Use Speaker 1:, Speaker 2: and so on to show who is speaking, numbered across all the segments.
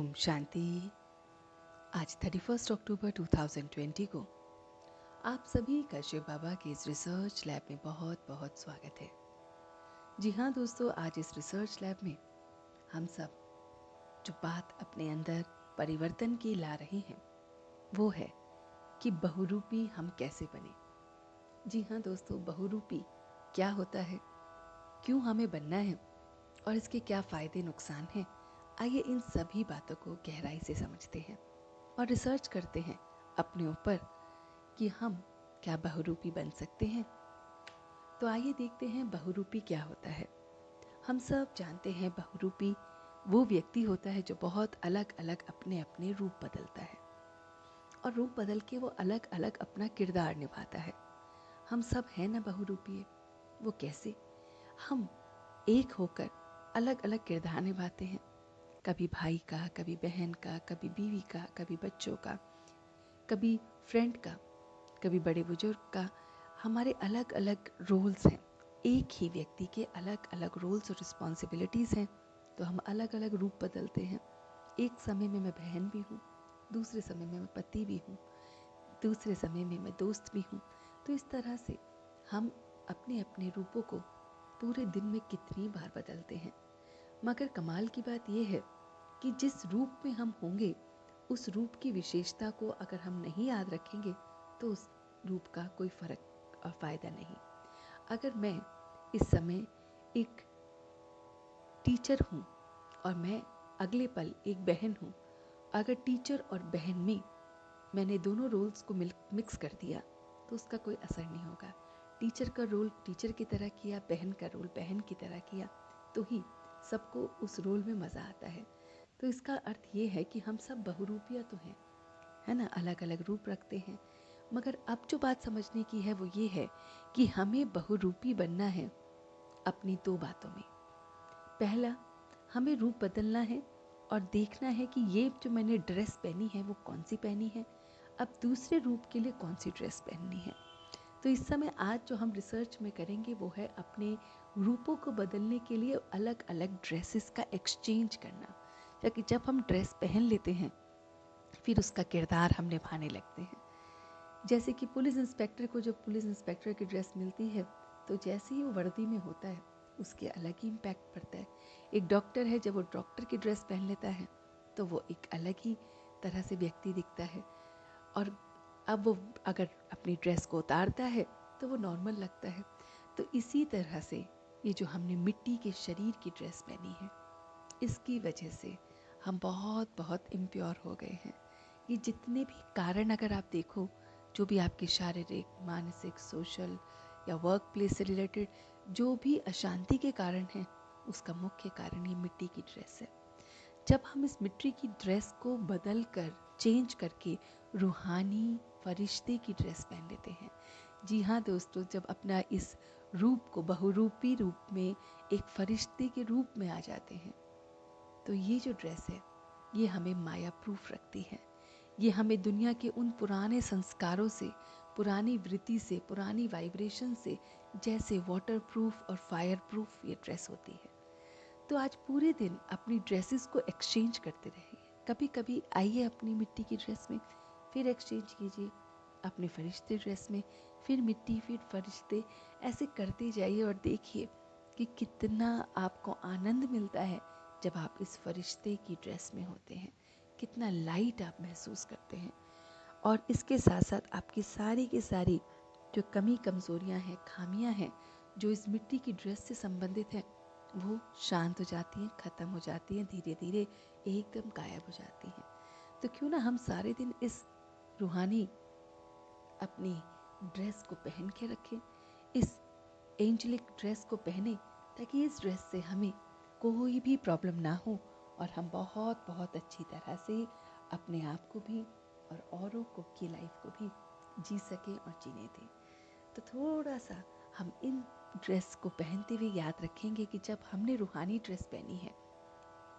Speaker 1: ओम शांति। आज 31 अक्टूबर 2020 को आप सभी का शिव बाबा के इस रिसर्च लैब में बहुत बहुत स्वागत है। जी हाँ दोस्तों, आज इस रिसर्च लैब में हम सब जो बात अपने अंदर परिवर्तन की ला रहे हैं वो है कि बहुरूपी हम कैसे बने। जी हाँ दोस्तों, बहुरूपी क्या होता है, क्यों हमें बनना है और इसके क्या फ़ायदे नुकसान हैं। आइए इन सभी बातों को गहराई से समझते हैं और रिसर्च करते हैं अपने ऊपर कि हम क्या बहुरूपी बन सकते हैं। तो आइए देखते हैं बहुरूपी क्या होता है। हम सब जानते हैं बहुरूपी वो व्यक्ति होता है जो बहुत अलग अलग अपने अपने रूप बदलता है और रूप बदल के वो अलग अलग अपना किरदार निभाता है। हम सब हैं ना बहुरूपी। वो कैसे? हम एक होकर अलग अलग किरदार निभाते हैं, कभी भाई का, कभी बहन का, कभी बीवी का, कभी बच्चों का, कभी फ्रेंड का, कभी बड़े बुजुर्ग का। हमारे अलग अलग रोल्स हैं। एक ही व्यक्ति के अलग अलग रोल्स और रिस्पॉन्सिबिलिटीज़ हैं, तो हम अलग अलग रूप बदलते हैं। एक समय में मैं बहन भी हूँ, दूसरे समय में मैं पति भी हूँ, दूसरे समय में मैं दोस्त भी हूँ। तो इस तरह से हम अपने अपने रूपों को पूरे दिन में कितनी बार बदलते हैं। मगर कमाल की बात यह है कि जिस रूप में हम होंगे उस रूप की विशेषता को अगर हम नहीं याद रखेंगे तो उस रूप का कोई फर्क और फायदा नहीं। अगर मैं इस समय एक टीचर हूँ और मैं अगले पल एक बहन हूँ, अगर टीचर और बहन में मैंने दोनों रोल्स को मिक्स कर दिया तो उसका कोई असर नहीं होगा। टीचर का रोल टीचर की तरह किया, बहन का रोल बहन की तरह किया, तो ही सबको उस रोल में मज़ा आता है। तो इसका अर्थ ये है कि हम सब बहुरूपिया तो हैं, है ना, अलग अलग रूप रखते हैं। मगर अब जो बात समझने की है वो ये है कि हमें बहुरूपी बनना है अपनी दो बातों में। पहला, हमें रूप बदलना है और देखना है कि ये जो मैंने ड्रेस पहनी है वो कौन सी पहनी है, अब दूसरे रूप के लिए कौन सी ड्रेस पहननी है। तो इस समय आज जो हम रिसर्च में करेंगे वो है अपने रूपों को बदलने के लिए अलग अलग ड्रेसेस का एक्सचेंज करना। क्योंकि जब हम ड्रेस पहन लेते हैं फिर उसका किरदार हम निभाने लगते हैं। जैसे कि पुलिस इंस्पेक्टर को जब पुलिस इंस्पेक्टर की ड्रेस मिलती है तो जैसे ही वो वर्दी में होता है उसके अलग ही इम्पैक्ट पड़ता है। एक डॉक्टर है, जब वो डॉक्टर की ड्रेस पहन लेता है तो वो एक अलग ही तरह से व्यक्ति दिखता है, और अब वो अगर अपनी ड्रेस को उतारता है तो वो नॉर्मल लगता है। तो इसी तरह से ये जो हमने मिट्टी के शरीर की ड्रेस पहनी है इसकी वजह से हम बहुत बहुत इम्प्योर हो गए हैं। ये जितने भी कारण अगर आप देखो, जो भी आपके शारीरिक, मानसिक, सोशल या वर्क प्लेस से रिलेटेड जो भी अशांति के कारण हैं, उसका मुख्य कारण ये मिट्टी की ड्रेस है। जब हम इस मिट्टी की ड्रेस को बदल कर, चेंज करके रूहानी फरिश्ते की ड्रेस पहन लेते हैं। जी हाँ दोस्तों, जब अपना इस रूप को बहुरूपी रूप में एक फरिश्ते के रूप में आ जाते हैं तो ये जो ड्रेस है ये हमें माया प्रूफ रखती है। ये हमें दुनिया के उन पुराने संस्कारों से, पुरानी वृत्ति से, पुरानी वाइब्रेशन से, जैसे वाटर प्रूफ और फायर प्रूफ ये ड्रेस होती है। तो आज पूरे दिन अपनी ड्रेसेस को एक्सचेंज करते रहिए। कभी कभी आइए अपनी मिट्टी की ड्रेस में, फिर एक्सचेंज कीजिए अपने फरिश्ते ड्रेस में, फिर मिट्टी, फिर फरिश्ते, ऐसे करते जाइए और देखिए कि कितना आपको आनंद मिलता है जब आप इस फरिश्ते की ड्रेस में होते हैं। कितना लाइट आप महसूस करते हैं और इसके साथ साथ आपकी सारी की सारी जो कमी कमज़ोरियां हैं, खामियां हैं, जो इस मिट्टी की ड्रेस से संबंधित हैं, वो शांत हो जाती हैं, ख़त्म हो जाती हैं, धीरे धीरे एकदम गायब हो जाती हैं। तो क्यों ना हम सारे दिन इस रूहानी अपनी ड्रेस को पहन के रखें, इस एंजेलिक ड्रेस को पहने, ताकि इस ड्रेस से हमें कोई भी प्रॉब्लम ना हो और हम बहुत बहुत अच्छी तरह से अपने आप को भी और औरों को की लाइफ को भी जी सकें और जीने दें। तो थोड़ा सा हम इन ड्रेस को पहनते हुए याद रखेंगे कि जब हमने रूहानी ड्रेस पहनी है,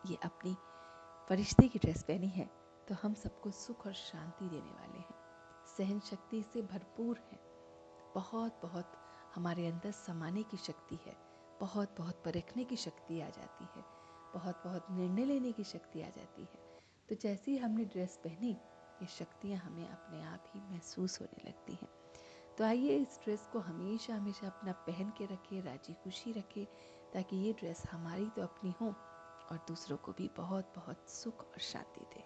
Speaker 1: ये अपनी फरिश्ते की ड्रेस पहनी है, तो हम सबको सुख और शांति देने वाले हैं, सहन शक्ति से भरपूर हैं, बहुत बहुत हमारे अंदर समाने की शक्ति है, बहुत बहुत परखने की शक्ति आ जाती है, बहुत बहुत निर्णय लेने की शक्ति आ जाती है। तो जैसे ही हमने ड्रेस पहनी, ये शक्तियाँ हमें अपने आप ही महसूस होने लगती हैं। तो आइए इस ड्रेस को हमेशा हमेशा अपना पहन के रखें, राजी खुशी रखें, ताकि ये ड्रेस हमारी तो अपनी हो और दूसरों को भी बहुत बहुत सुख और शांति दे।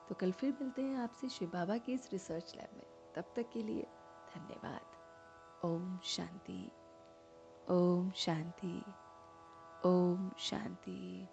Speaker 1: तो कल फिर मिलते हैं आपसे शिव बाबा के इस रिसर्च लैब में। तब तक के लिए धन्यवाद। ओम शांति, ओम शांति, ओम शांति।